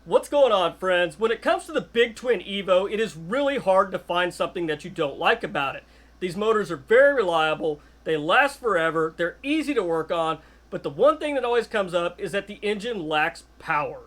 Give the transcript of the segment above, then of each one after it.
What's going on, friends? When it comes to the Big Twin Evo, it is really hard to find something that you don't like about it. These motors are very reliable, they last forever, they're easy to work on, but the one thing that always comes up is that the engine lacks power.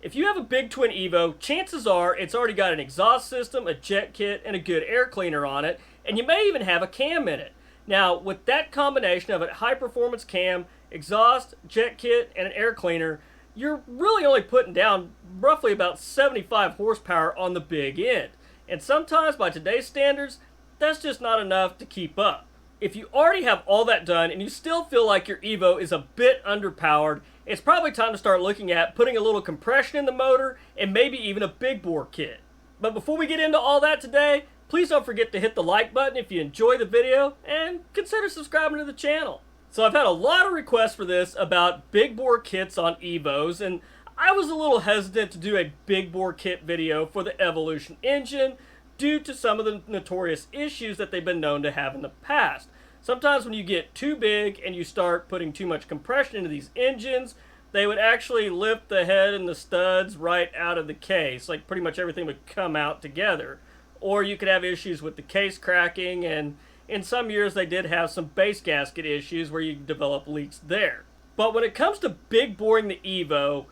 If you have a Big Twin Evo, chances are it's already got an exhaust system, a jet kit, and a good air cleaner on it, and you may even have a cam in it. Now, with that combination of a high-performance cam, exhaust, jet kit, and an air cleaner, you're really only putting down roughly about 75 horsepower on the big end. And sometimes, by today's standards, that's just not enough to keep up. If you already have all that done and you still feel like your Evo is a bit underpowered, it's probably time to start looking at putting a little compression in the motor and maybe even a big bore kit. But before we get into all that today, please don't forget to hit the like button if you enjoy the video and consider subscribing to the channel. So I've had a lot of requests for this about big bore kits on Evos, and I was a little hesitant to do a big bore kit video for the Evolution engine due to some of the notorious issues that they've been known to have in the past. Sometimes when you get too big and you start putting too much compression into these engines, they would actually lift the head and the studs right out of the case. Like pretty much everything would come out together. Or you could have issues with the case cracking, and in some years they did have some base gasket issues where you develop leaks there. But when it comes to big boring the Evo,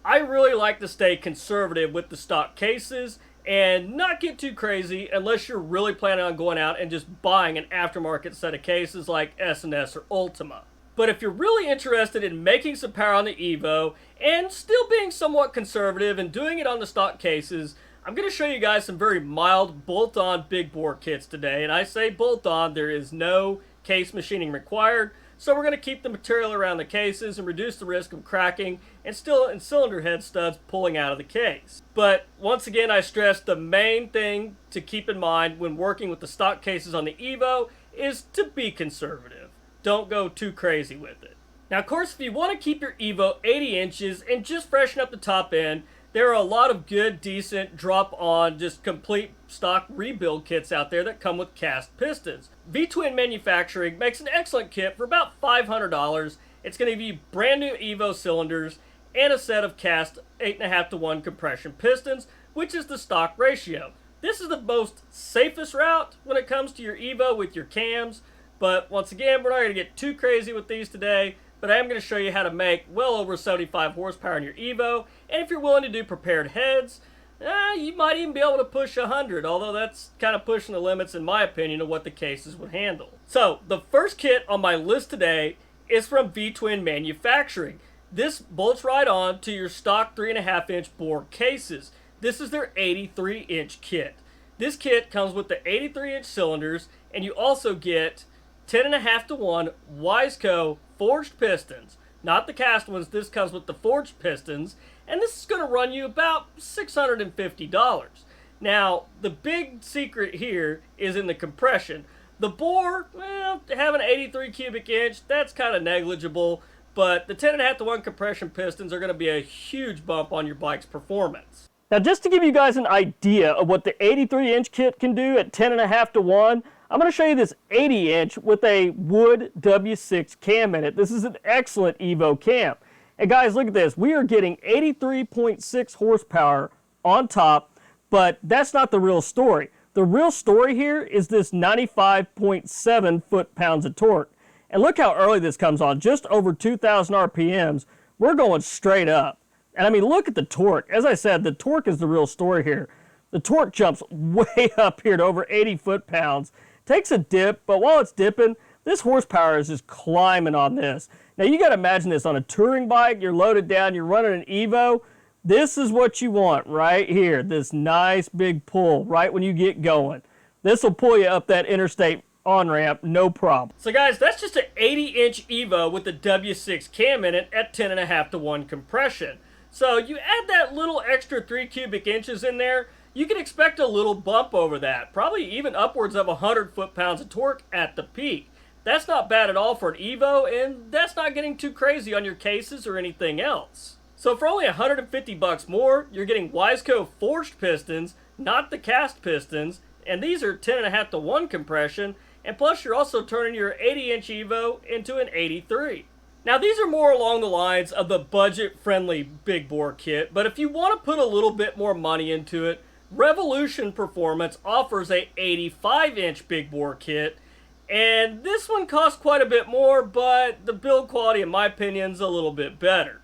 I really like to stay conservative with the stock cases and not get too crazy unless you're really planning on going out and just buying an aftermarket set of cases like S&S or Ultima. But if you're really interested in making some power on the Evo and still being somewhat conservative and doing it on the stock cases, I'm going to show you guys some very mild bolt-on big bore kits today. And I say bolt-on, there is no case machining required. So we're going to keep the material around the cases and reduce the risk of cracking and cylinder head studs pulling out of the case. But once again, I stress the main thing to keep in mind when working with the stock cases on the Evo is to be conservative. Don't go too crazy with it. Now, of course, if you want to keep your Evo 80 inches and just freshen up the top end, there are a lot of good, decent, drop-on, just complete stock rebuild kits out there that come with cast pistons. V-Twin Manufacturing makes an excellent kit for about $500. It's going to give you brand new Evo cylinders and a set of cast 8.5:1 compression pistons, which is the stock ratio. This is the most safest route when it comes to your Evo with your cams, but once again, we're not going to get too crazy with these today. But I am going to show you how to make well over 75 horsepower in your Evo, and if you're willing to do prepared heads, you might even be able to push 100, although that's kind of pushing the limits in my opinion of what the cases would handle. So the first kit on my list today is from V-Twin Manufacturing. This bolts right on to your stock 3.5-inch bore cases. This is their 83-inch kit. This kit comes with the 83-inch cylinders, and you also get 10.5:1 Wiseco forged pistons. Not the cast ones, this comes with the forged pistons, and this is going to run you about $650. Now, the big secret here is in the compression. The bore, well, having an 83 cubic inch, that's kind of negligible, but the 10.5:1 compression pistons are going to be a huge bump on your bike's performance. Now, just to give you guys an idea of what the 83-inch kit can do at 10.5:1, I'm going to show you this 80-inch with a wood W6 cam in it. This is an excellent Evo cam. And guys, look at this. We are getting 83.6 horsepower on top, but that's not the real story. The real story here is this 95.7 foot-pounds of torque. And look how early this comes on, just over 2,000 RPMs. We're going straight up. And I mean, look at the torque. As I said, the torque is the real story here. The torque jumps way up here to over 80 foot-pounds. Takes a dip, but while it's dipping, this horsepower is just climbing on this. Now you got to imagine this on a touring bike, you're loaded down, you're running an Evo. This is what you want right here, this nice big pull right when you get going. This will pull you up that interstate on-ramp, no problem. So guys, that's just an 80-inch Evo with the W6 cam in it at 10.5:1 compression. So you add that little extra 3 cubic inches in there, you can expect a little bump over that, probably even upwards of 100 foot-pounds of torque at the peak. That's not bad at all for an Evo, and that's not getting too crazy on your cases or anything else. So for only $150 more, you're getting Wiseco forged pistons, not the cast pistons, and these are 10.5:1 compression, and plus you're also turning your 80-inch Evo into an 83. Now these are more along the lines of the budget-friendly big bore kit, but if you want to put a little bit more money into it, Revolution Performance offers a 85-inch big bore kit, and this one costs quite a bit more, but the build quality, in my opinion, is a little bit better.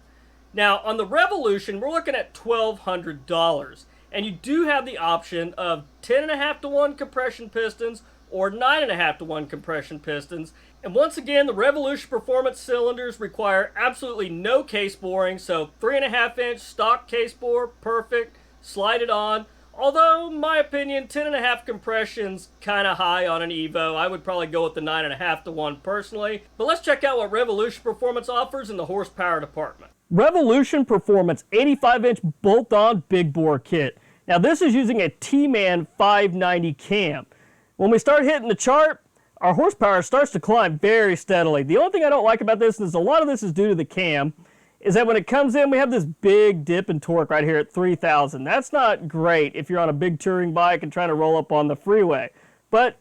Now, on the Revolution, we're looking at $1,200, and you do have the option of 10.5 to 1 compression pistons or 9.5 to 1 compression pistons. And once again, the Revolution Performance cylinders require absolutely no case boring, so 3.5-inch stock case bore, perfect, slide it on. Although, in my opinion, 10.5 compression's kind of high on an Evo. I would probably go with the 9.5 to 1 personally. But let's check out what Revolution Performance offers in the horsepower department. Revolution Performance 85-inch bolt-on big bore kit. Now this is using a T-Man 590 cam. When we start hitting the chart, our horsepower starts to climb very steadily. The only thing I don't like about this is a lot of this is due to the cam, is that when it comes in, we have this big dip in torque right here at 3,000. That's not great if you're on a big touring bike and trying to roll up on the freeway. But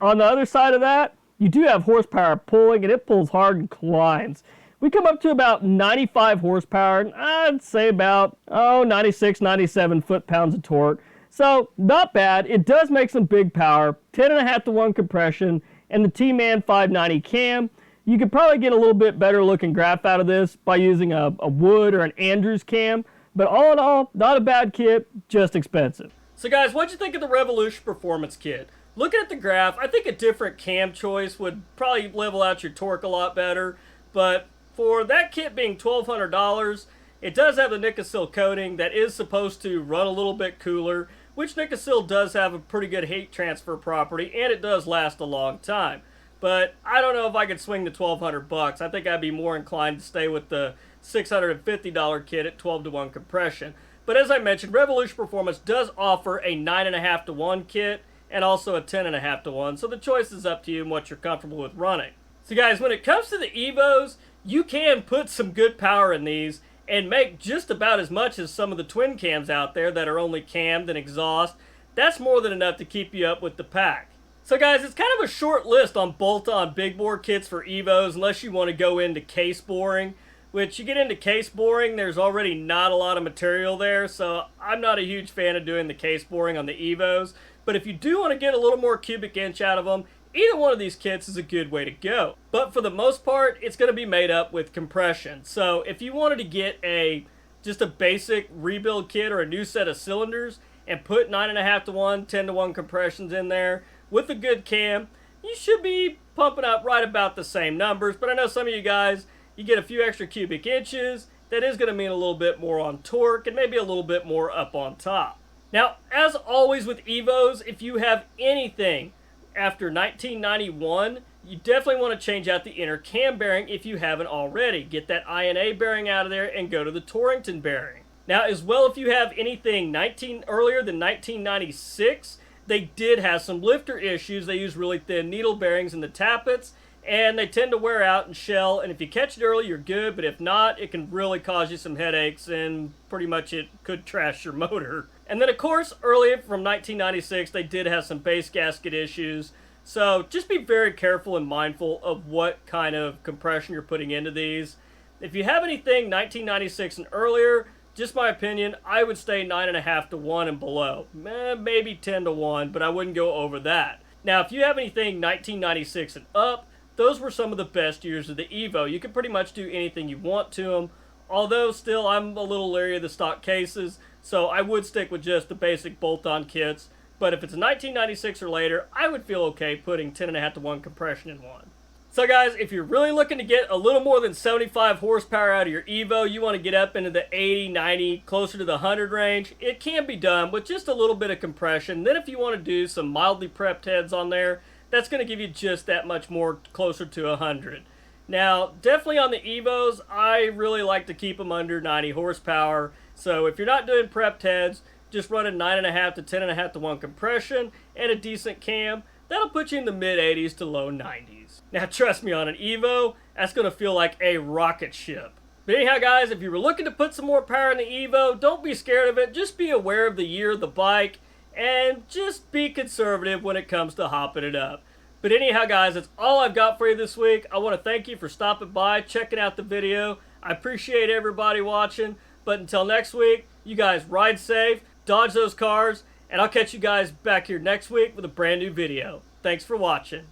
on the other side of that, you do have horsepower pulling, and it pulls hard and climbs. We come up to about 95 horsepower, and I'd say about, 96, 97 foot-pounds of torque. So, not bad. It does make some big power, 10.5 to 1 compression, and the T-Man 590 cam. You could probably get a little bit better looking graph out of this by using a Wood or an Andrews cam, but all in all, not a bad kit, just expensive. So guys, what'd you think of the Revolution Performance kit? Looking at the graph, I think a different cam choice would probably level out your torque a lot better, but for that kit being $1,200, it does have the Nikasil coating that is supposed to run a little bit cooler, which Nikasil does have a pretty good heat transfer property, and it does last a long time. But I don't know if I could swing the $1,200. I think I'd be more inclined to stay with the $650 kit at 12 to 1 compression. But as I mentioned, Revolution Performance does offer a 9.5 to 1 kit and also a 10.5 to 1. So the choice is up to you and what you're comfortable with running. So guys, when it comes to the Evos, you can put some good power in these and make just about as much as some of the twin cams out there that are only cammed and exhaust. That's more than enough to keep you up with the pack. So guys, it's kind of a short list on bolt-on big bore kits for Evos unless you want to go into case boring, which you get into case boring, there's already not a lot of material there, so I'm not a huge fan of doing the case boring on the Evos. But if you do want to get a little more cubic inch out of them, either one of these kits is a good way to go. But for the most part, it's going to be made up with compression. So if you wanted to get just a basic rebuild kit or a new set of cylinders and put 9.5 to 1, 10 to 1 compressions in there, with a good cam, you should be pumping up right about the same numbers. But I know some of you guys, you get a few extra cubic inches. That is going to mean a little bit more on torque and maybe a little bit more up on top. Now, as always with Evos, if you have anything after 1991, you definitely want to change out the inner cam bearing if you haven't already. Get that INA bearing out of there and go to the Torrington bearing. Now, as well, if you have anything earlier than 1996, they did have some lifter issues. They use really thin needle bearings in the tappets, and they tend to wear out and shell, and if you catch it early, you're good, but if not, it can really cause you some headaches, and pretty much it could trash your motor. And then, of course, early from 1996, they did have some base gasket issues, so just be very careful and mindful of what kind of compression you're putting into these. If you have anything 1996 and earlier, just my opinion, I would stay 9.5 to 1 and below. Maybe 10 to 1, but I wouldn't go over that. Now, if you have anything 1996 and up, those were some of the best years of the Evo. You can pretty much do anything you want to them, although still I'm a little leery of the stock cases, so I would stick with just the basic bolt-on kits. But if it's a 1996 or later, I would feel okay putting 10.5 to 1 compression in one. So guys, if you're really looking to get a little more than 75 horsepower out of your Evo, you want to get up into the 80, 90, closer to the 100 range, it can be done with just a little bit of compression. Then if you want to do some mildly prepped heads on there, that's going to give you just that much more closer to 100. Now, definitely on the Evos, I really like to keep them under 90 horsepower. So if you're not doing prepped heads, just running 9.5 to 10.5 to 1 compression and a decent cam, that'll put you in the mid-80s to low 90s. Now, trust me, on an Evo, that's going to feel like a rocket ship. But anyhow, guys, if you were looking to put some more power in the Evo, don't be scared of it. Just be aware of the year of the bike, and just be conservative when it comes to hopping it up. But anyhow, guys, that's all I've got for you this week. I want to thank you for stopping by, checking out the video. I appreciate everybody watching. But until next week, you guys ride safe, dodge those cars, and I'll catch you guys back here next week with a brand new video. Thanks for watching.